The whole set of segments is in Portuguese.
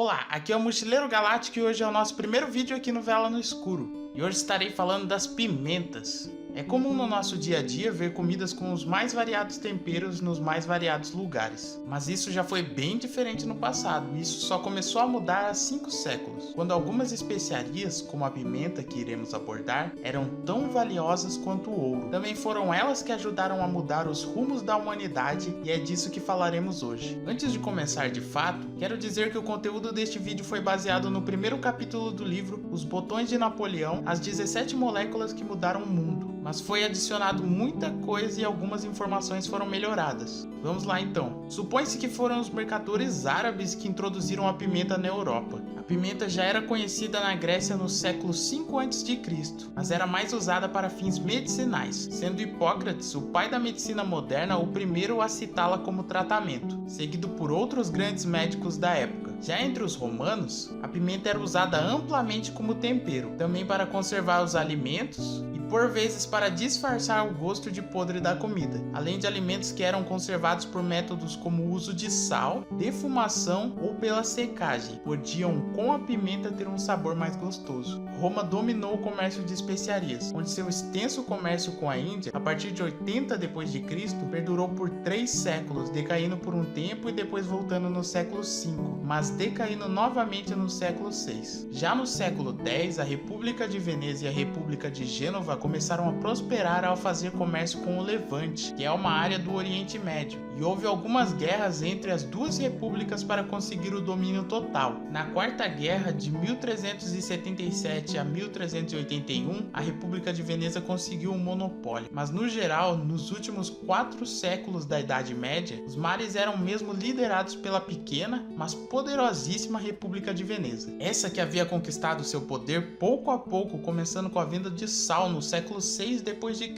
Olá, aqui é o Mochileiro Galáctico e hoje é o nosso primeiro vídeo aqui no Vela no Escuro. E hoje estarei falando das pimentas. É comum no nosso dia a dia ver comidas com os mais variados temperos nos mais variados lugares. Mas isso já foi bem diferente no passado, e isso só começou a mudar há 5 séculos, quando algumas especiarias, como a pimenta que iremos abordar, eram tão valiosas quanto o ouro. Também foram elas que ajudaram a mudar os rumos da humanidade, e é disso que falaremos hoje. Antes de começar de fato, quero dizer que o conteúdo deste vídeo foi baseado no primeiro capítulo do livro Os Botões de Napoleão, as 17 moléculas que mudaram o mundo. Mas foi adicionado muita coisa e algumas informações foram melhoradas. Vamos lá então. Supõe-se que foram os mercadores árabes que introduziram a pimenta na Europa. A pimenta já era conhecida na Grécia no século 5 a.C., mas era mais usada para fins medicinais, sendo Hipócrates, o pai da medicina moderna, o primeiro a citá-la como tratamento, seguido por outros grandes médicos da época. Já entre os romanos, a pimenta era usada amplamente como tempero, também para conservar os alimentos e por vezes para disfarçar o gosto de podre da comida, além de alimentos que eram conservados por métodos como o uso de sal, defumação ou pela secagem, podiam com a pimenta ter um sabor mais gostoso. Roma dominou o comércio de especiarias, onde seu extenso comércio com a Índia, a partir de 80 d.C., perdurou por 3 séculos, decaindo por um tempo e depois voltando no século V, mas decaindo novamente no século VI. Já no século X, a República de Veneza e a República de Gênova começaram a prosperar ao fazer comércio com o Levante, que é uma área do Oriente Médio, e houve algumas guerras entre as duas repúblicas para conseguir o domínio total. Na Quarta Guerra, de 1377 a 1381, a República de Veneza conseguiu um monopólio, mas no geral, nos últimos 4 séculos da Idade Média, os mares eram mesmo liderados pela pequena, mas poderosíssima República de Veneza. Essa que havia conquistado seu poder pouco a pouco, começando com a venda de sal no século VI d.C.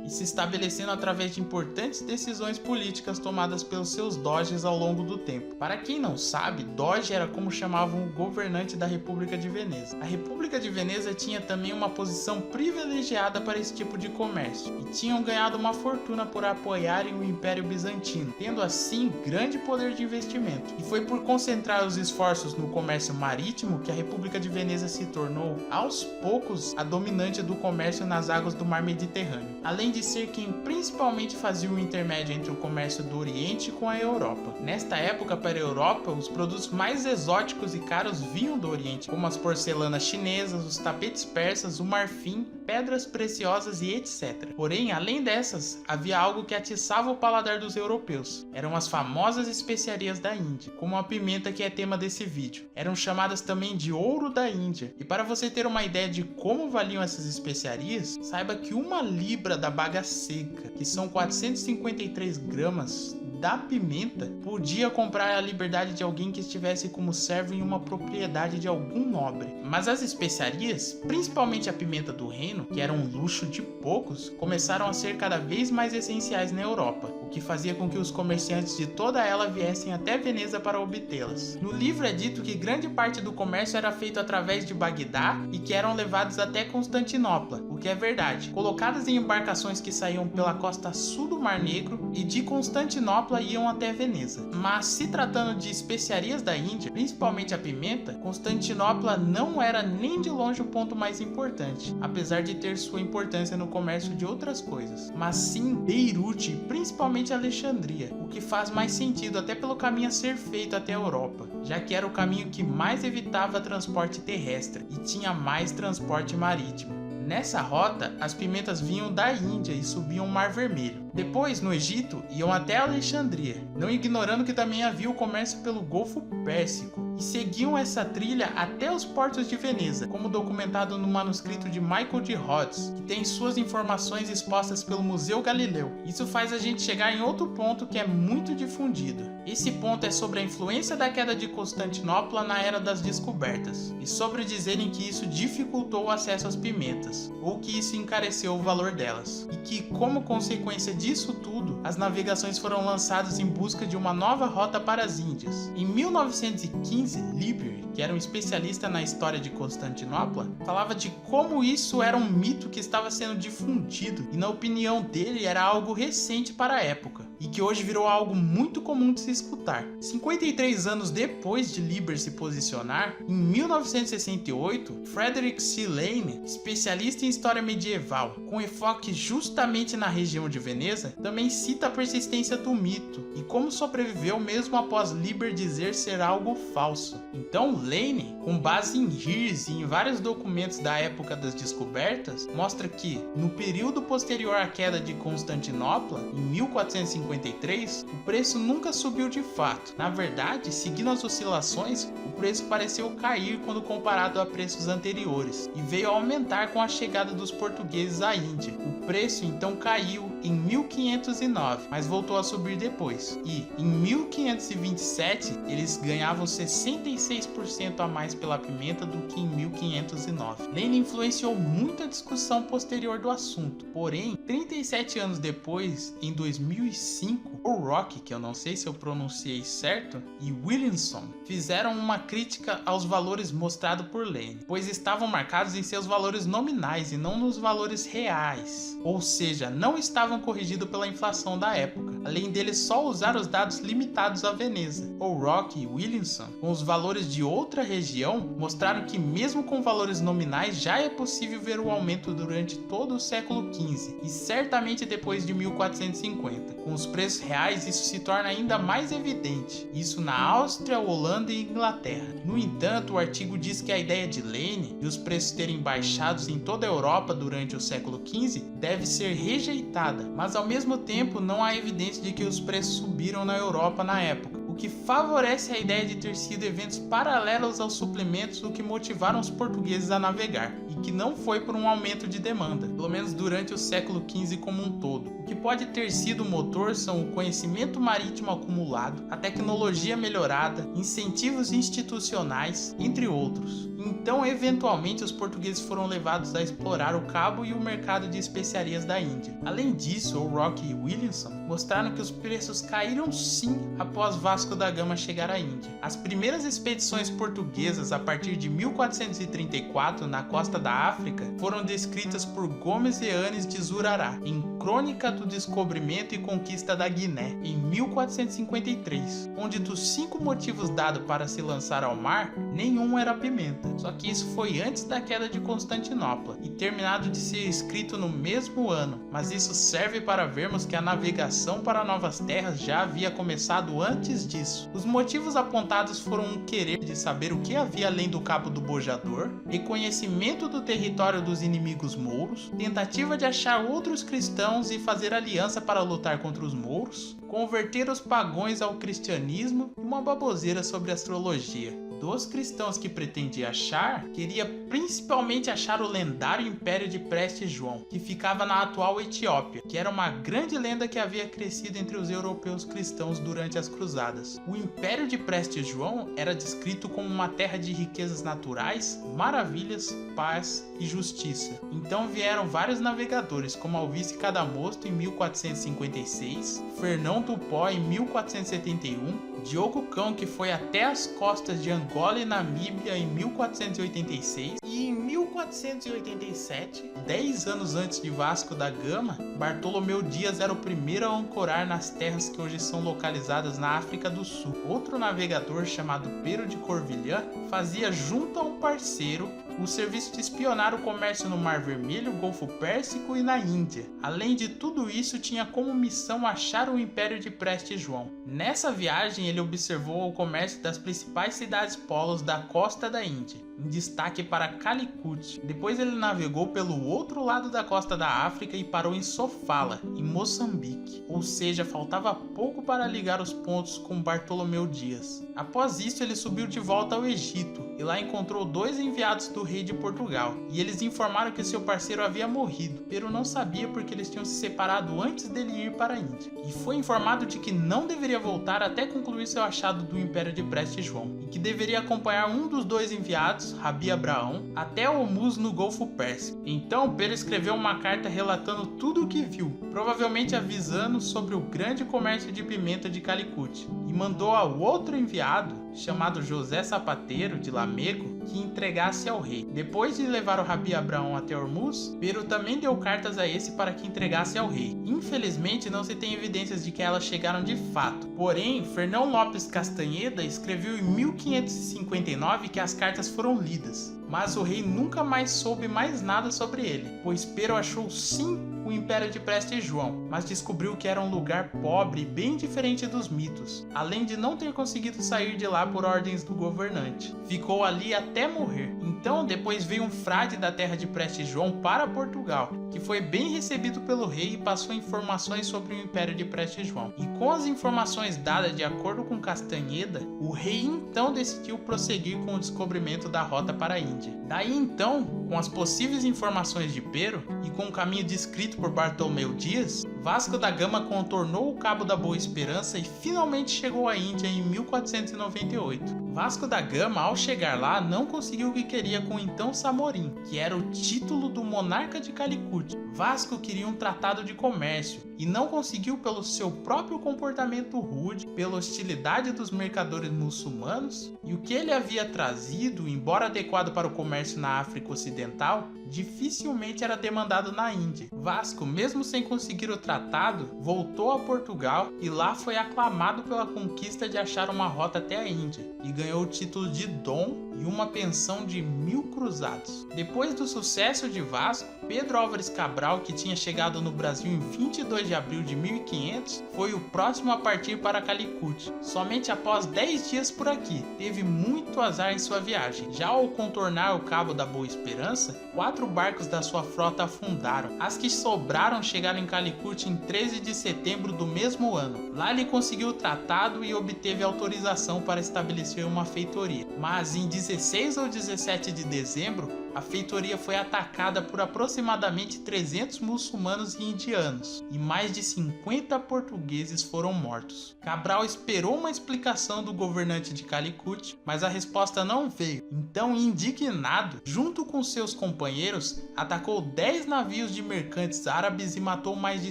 e se estabelecendo através de importantes decisões políticas tomadas pelos seus doges ao longo do tempo. Para quem não sabe, doge era como chamavam o governante da República de Veneza. A República de Veneza tinha também uma posição privilegiada para esse tipo de comércio e tinham ganhado uma fortuna por apoiarem o Império Bizantino, tendo assim grande poder de investimento. E foi por concentrar os esforços no comércio marítimo que a República de Veneza se tornou, aos poucos, a dominante do comércio nas águas do Mar Mediterrâneo, além de ser quem principalmente fazia o intermédio entre o comércio do Oriente com a Europa. Nesta época, para a Europa, os produtos mais exóticos e caros vinham do Oriente, como as porcelanas chinesas, os tapetes persas, o marfim, pedras preciosas e etc. Porém, além dessas, havia algo que atiçava o paladar dos europeus. Eram as famosas especiarias da Índia, como a pimenta que é tema desse vídeo. Eram chamadas também de ouro da Índia. E para você ter uma ideia de como valiam essas especiarias, saiba que 1 libra da baga seca, que são 453 gramas, da pimenta, podia comprar a liberdade de alguém que estivesse como servo em uma propriedade de algum nobre. Mas as especiarias, principalmente a pimenta do reino, que era um luxo de poucos, começaram a ser cada vez mais essenciais na Europa, o que fazia com que os comerciantes de toda ela viessem até Veneza para obtê-las. No livro é dito que grande parte do comércio era feito através de Bagdá e que eram levados até Constantinopla, o que é verdade, colocadas em embarcações que saíam pela costa sul do Mar Negro e de Constantinopla iam até Veneza. Mas se tratando de especiarias da Índia, principalmente a pimenta, Constantinopla não era nem de longe o ponto mais importante, apesar de ter sua importância no comércio de outras coisas, mas sim Beirute e principalmente Alexandria, o que faz mais sentido até pelo caminho a ser feito até a Europa, já que era o caminho que mais evitava transporte terrestre e tinha mais transporte marítimo. Nessa rota, as pimentas vinham da Índia e subiam o Mar Vermelho. Depois, no Egito, iam até Alexandria, não ignorando que também havia o comércio pelo Golfo Pérsico, e seguiam essa trilha até os portos de Veneza, como documentado no manuscrito de Michael de Rhodes, que tem suas informações expostas pelo Museu Galileu. Isso faz a gente chegar em outro ponto que é muito difundido. Esse ponto é sobre a influência da queda de Constantinopla na Era das Descobertas, e sobre dizerem que isso dificultou o acesso às pimentas, ou que isso encareceu o valor delas, e que, como consequência disso tudo, as navegações foram lançadas em busca de uma nova rota para as Índias. Em 1915, Liebig, que era um especialista na história de Constantinopla, falava de como isso era um mito que estava sendo difundido e, na opinião dele, era algo recente para a época. e que hoje virou algo muito comum de se escutar. 53 anos depois de Liber se posicionar, em 1968, Frederick C. Lane, especialista em história medieval, com enfoque justamente na região de Veneza, também cita a persistência do mito e como sobreviveu mesmo após Liber dizer ser algo falso. Então Lane, com base em Hirsch e em vários documentos da época das descobertas, mostra que, no período posterior à queda de Constantinopla, em 1453, o preço nunca subiu de fato. Na verdade, seguindo as oscilações, o preço pareceu cair quando comparado a preços anteriores, e veio a aumentar com a chegada dos portugueses à Índia. O preço então caiu em 1509, mas voltou a subir depois, e em 1527 eles ganhavam 66% a mais pela pimenta do que em 1509. Lane influenciou muito a discussão posterior do assunto, porém, 37 anos depois, em 2005, o Rock, que eu não sei se eu pronunciei certo, e Williamson fizeram uma crítica aos valores mostrados por Lane, pois estavam marcados em seus valores nominais e não nos valores reais, ou seja, não estavam corrigidos pela inflação da época, além deles só usar os dados limitados a Veneza. O Rock e Williamson, com os valores de outra região, mostraram que mesmo com valores nominais já é possível ver o aumento durante todo o século XV e certamente depois de 1450. Com os preços reais isso se torna ainda mais evidente, isso na Áustria, Holanda e Inglaterra. No entanto, o artigo diz que a ideia de Lane de os preços terem baixado em toda a Europa durante o século XV deve ser rejeitada, mas ao mesmo tempo não há evidência de que os preços subiram na Europa na época, o que favorece a ideia de ter sido eventos paralelos aos suplementos o que motivaram os portugueses a navegar, e que não foi por um aumento de demanda, pelo menos durante o século XV como um todo. O que pode ter sido o motor são o conhecimento marítimo acumulado, a tecnologia melhorada, incentivos institucionais, entre outros. Então, eventualmente, os portugueses foram levados a explorar o cabo e o mercado de especiarias da Índia. Além disso, o Rock e Williamson mostraram que os preços caíram sim após Vasco da Gama chegar à Índia. As primeiras expedições portuguesas a partir de 1434 na costa da África foram descritas por Gomes e Anes de Zurará em Crônica do Descobrimento e Conquista da Guiné, em 1453, onde dos 5 motivos dados para se lançar ao mar, nenhum era pimenta. Só que isso foi antes da queda de Constantinopla e terminado de ser escrito no mesmo ano, mas isso serve para vermos que a navegação para novas terras já havia começado antes disso. Os motivos apontados foram um querer de saber o que havia além do Cabo do Bojador, reconhecimento do território dos inimigos mouros, tentativa de achar outros cristãos e fazer aliança para lutar contra os mouros, converter os pagões ao cristianismo e uma baboseira sobre astrologia. Dos cristãos que pretendia achar, queria principalmente achar o lendário Império de Preste João, que ficava na atual Etiópia, que era uma grande lenda que havia crescido entre os europeus cristãos durante as cruzadas. O Império de Preste João era descrito como uma terra de riquezas naturais, maravilhas, paz e justiça. Então vieram vários navegadores, como Alvício Cadamosto em 1456, Fernão Tupó em 1471, Diogo Cão, que foi até as costas de Angola e Namíbia em 1486, e em 1487, 10 anos antes de Vasco da Gama, Bartolomeu Dias era o primeiro a ancorar nas terras que hoje são localizadas na África do Sul. Outro navegador chamado Pero de Corvilhã fazia junto a um parceiro o serviço de espionar o comércio no Mar Vermelho, Golfo Pérsico e na Índia. Além de tudo isso, tinha como missão achar o Império de Preste João. Nessa viagem, ele observou o comércio das principais cidades-polos da costa da Índia, em destaque para Calicut. Depois ele navegou pelo outro lado da costa da África e parou em Sofala, em Moçambique. Ou seja, faltava pouco para ligar os pontos com Bartolomeu Dias. Após isso, ele subiu de volta ao Egito e lá encontrou 2 enviados do rei de Portugal, e eles informaram que seu parceiro havia morrido, pero não sabia porque eles tinham se separado antes dele ir para a Índia, e foi informado de que não deveria voltar até concluir seu achado do Império de Preste João, e que deveria acompanhar um dos 2 enviados, Rabi Abraão, até o Hormuz no Golfo Pérsico. Então Pero escreveu uma carta relatando tudo o que viu, provavelmente avisando sobre o grande comércio de pimenta de Calicut, e mandou ao outro enviado, chamado José Sapateiro de Lamego, que entregasse ao rei. Depois de levar o Rabi Abraão até Hormuz, Pero também deu cartas a esse para que entregasse ao rei. Infelizmente não se tem evidências de que elas chegaram de fato. Porém, Fernão Lopes Castanheda escreveu em 1559 que as cartas foram lidas, mas o rei nunca mais soube mais nada sobre ele, pois Pero achou sim o Império de Preste João, mas descobriu que era um lugar pobre e bem diferente dos mitos, além de não ter conseguido sair de lá por ordens do governante. Ficou ali até morrer. Então, depois veio um frade da terra de Preste João para Portugal, que foi bem recebido pelo rei e passou informações sobre o Império de Preste João. E com as informações dadas de acordo com Castanheda, o rei então decidiu prosseguir com o descobrimento da rota para a Índia. Daí então, com as possíveis informações de Pero e com o caminho descrito por Bartolomeu Dias, Vasco da Gama contornou o Cabo da Boa Esperança e finalmente chegou à Índia em 1498. Vasco da Gama, ao chegar lá, não conseguiu o que queria com o então Samorim, que era o título do monarca de Calicut. Vasco queria um tratado de comércio e não conseguiu pelo seu próprio comportamento rude, pela hostilidade dos mercadores muçulmanos, e o que ele havia trazido, embora adequado para o comércio na África Ocidental, dificilmente era demandado na Índia. Vasco, mesmo sem conseguir o tratado, voltou a Portugal e lá foi aclamado pela conquista de achar uma rota até a Índia e ganhou o título de Dom e uma pensão de 1000 cruzados. Depois do sucesso de Vasco, Pedro Álvares Cabral, que tinha chegado no Brasil em 22 de abril de 1500, foi o próximo a partir para Calicut. Somente após 10 dias por aqui, teve muito azar em sua viagem. Já ao contornar o Cabo da Boa Esperança, 4 barcos da sua frota afundaram. As que sobraram chegaram em Calicut em 13 de setembro do mesmo ano. Lá ele conseguiu o tratado e obteve autorização para estabelecer uma feitoria. Mas em 16 ou 17 de dezembro, a feitoria foi atacada por aproximadamente 300 muçulmanos e indianos, e mais de 50 portugueses foram mortos. Cabral esperou uma explicação do governante de Calicut, mas a resposta não veio. Então, indignado, junto com seus companheiros, atacou 10 navios de mercantes árabes e matou mais de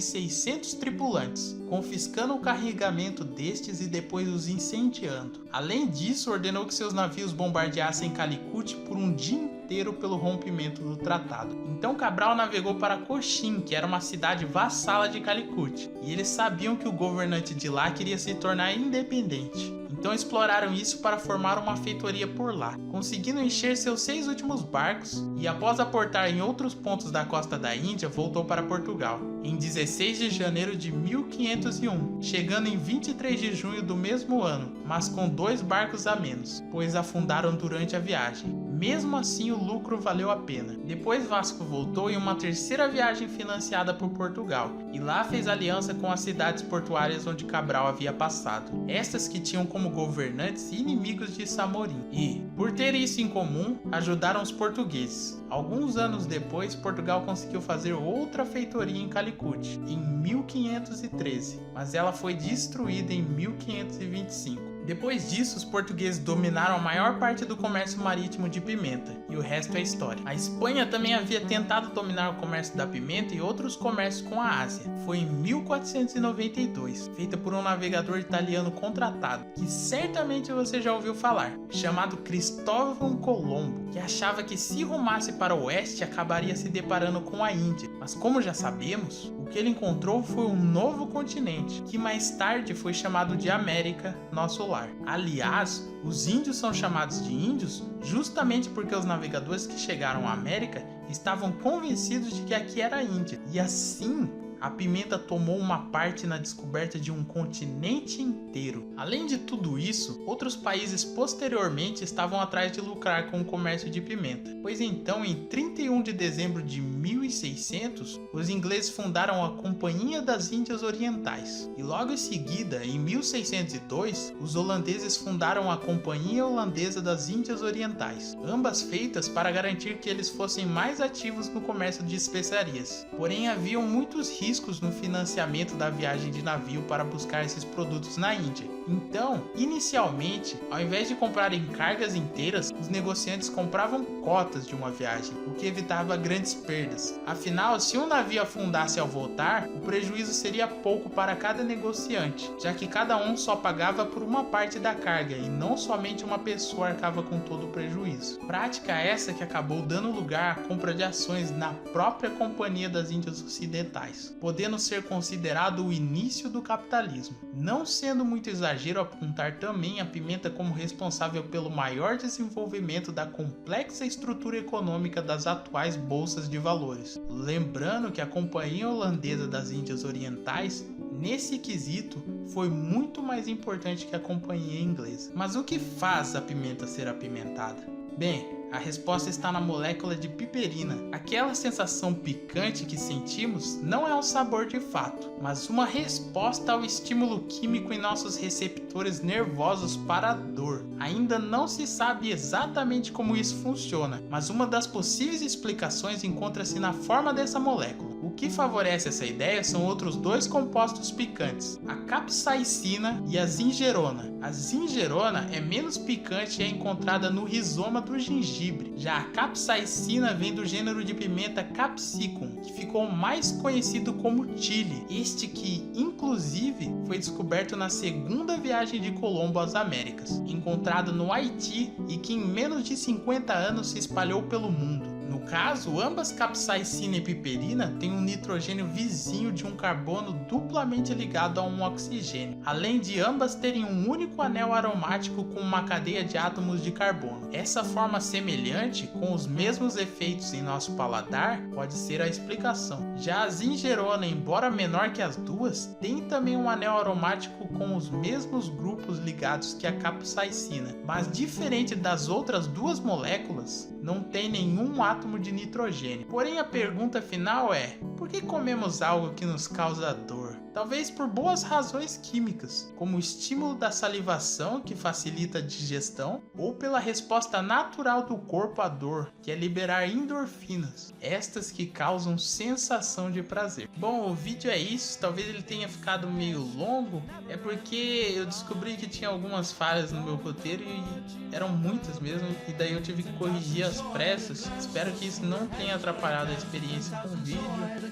600 tripulantes, confiscando o carregamento destes e depois os incendiando. Além disso, ordenou que seus navios bombardeassem Calicut por um dia inteiro pelo rompimento do tratado. Então Cabral navegou para Cochin, que era uma cidade vassala de Calicut, e eles sabiam que o governante de lá queria se tornar independente. Então exploraram isso para formar uma feitoria por lá, conseguindo encher seus 6 últimos barcos, e após aportar em outros pontos da costa da Índia, voltou para Portugal, em 16 de janeiro de 1501, chegando em 23 de junho do mesmo ano, mas com 2 barcos a menos, pois afundaram durante a viagem. Mesmo assim, o lucro valeu a pena. Depois Vasco voltou em uma terceira viagem financiada por Portugal, e lá fez aliança com as cidades portuárias onde Cabral havia passado, estas que tinham como governantes inimigos de Samorim, e, por ter isso em comum, ajudaram os portugueses. Alguns anos depois, Portugal conseguiu fazer outra feitoria em Calicut, em 1513, mas ela foi destruída em 1525. Depois disso, os portugueses dominaram a maior parte do comércio marítimo de pimenta, e o resto é história. A Espanha também havia tentado dominar o comércio da pimenta e outros comércios com a Ásia. Foi em 1492, feita por um navegador italiano contratado, que certamente você já ouviu falar, chamado Cristóvão Colombo, que achava que se rumasse para o oeste acabaria se deparando com a Índia. Mas como já sabemos, o que ele encontrou foi um novo continente, que mais tarde foi chamado de América, nosso lar. Aliás, os índios são chamados de índios justamente porque os navegadores que chegaram à América estavam convencidos de que aqui era a Índia. E assim, a pimenta tomou uma parte na descoberta de um continente inteiro. Além de tudo isso, outros países posteriormente estavam atrás de lucrar com o comércio de pimenta, pois então, em 31 de dezembro de 1600, os ingleses fundaram a Companhia das Índias Orientais, e logo em seguida, em 1602, os holandeses fundaram a Companhia Holandesa das Índias Orientais, ambas feitas para garantir que eles fossem mais ativos no comércio de especiarias. Porém, haviam muitos riscos riscos no financiamento da viagem de navio para buscar esses produtos na Índia. Então, inicialmente, ao invés de comprarem cargas inteiras, os negociantes compravam cotas de uma viagem, o que evitava grandes perdas. Afinal, se um navio afundasse ao voltar, o prejuízo seria pouco para cada negociante, já que cada um só pagava por uma parte da carga e não somente uma pessoa arcava com todo o prejuízo. Prática essa que acabou dando lugar à compra de ações na própria Companhia das Índias Ocidentais, podendo ser considerado o início do capitalismo. Não sendo muito exagero apontar também a pimenta como responsável pelo maior desenvolvimento da complexa estrutura econômica das atuais bolsas de valores. Lembrando que a Companhia Holandesa das Índias Orientais, nesse quesito, foi muito mais importante que a companhia inglesa. Mas o que faz a pimenta ser apimentada? Bem, a resposta está na molécula de piperina. Aquela sensação picante que sentimos não é um sabor de fato, mas uma resposta ao estímulo químico em nossos receptores nervosos para a dor. Ainda não se sabe exatamente como isso funciona, mas uma das possíveis explicações encontra-se na forma dessa molécula. O que favorece essa ideia são outros dois compostos picantes, a capsaicina e a zingerona. A zingerona é menos picante e é encontrada no rizoma do gengibre. Já a capsaicina vem do gênero de pimenta Capsicum, que ficou mais conhecido como chile. Este que, inclusive, foi descoberto na segunda viagem de Colombo às Américas, encontrado no Haiti e que em menos de 50 anos se espalhou pelo mundo. No caso, ambas capsaicina e piperina têm um nitrogênio vizinho de um carbono duplamente ligado a um oxigênio, além de ambas terem um único anel aromático com uma cadeia de átomos de carbono. Essa forma semelhante, com os mesmos efeitos em nosso paladar, pode ser a explicação. Já a zingerona, embora menor que as duas, tem também um anel aromático com os mesmos grupos ligados que a capsaicina, mas diferente das outras duas moléculas, não tem nenhum átomo de nitrogênio. Porém, a pergunta final é: por que comemos algo que nos causa dor? Talvez por boas razões químicas, como o estímulo da salivação, que facilita a digestão, ou pela resposta natural do corpo à dor, que é liberar endorfinas, estas que causam sensação de prazer. Bom, o vídeo é isso, talvez ele tenha ficado meio longo, é porque eu descobri que tinha algumas falhas no meu roteiro e eram muitas mesmo, e daí eu tive que corrigir às pressas. Espero que isso não tenha atrapalhado a experiência com o vídeo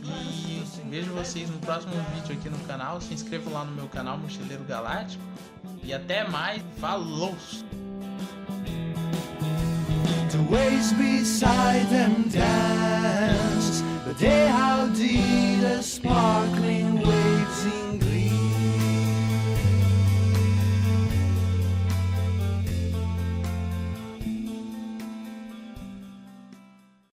e vejo vocês no próximo vídeo aqui no canal. Se inscreva lá no meu canal Mochileiro Galáctico e até mais, falou! The waves beside them dance, but they how deep the sparkling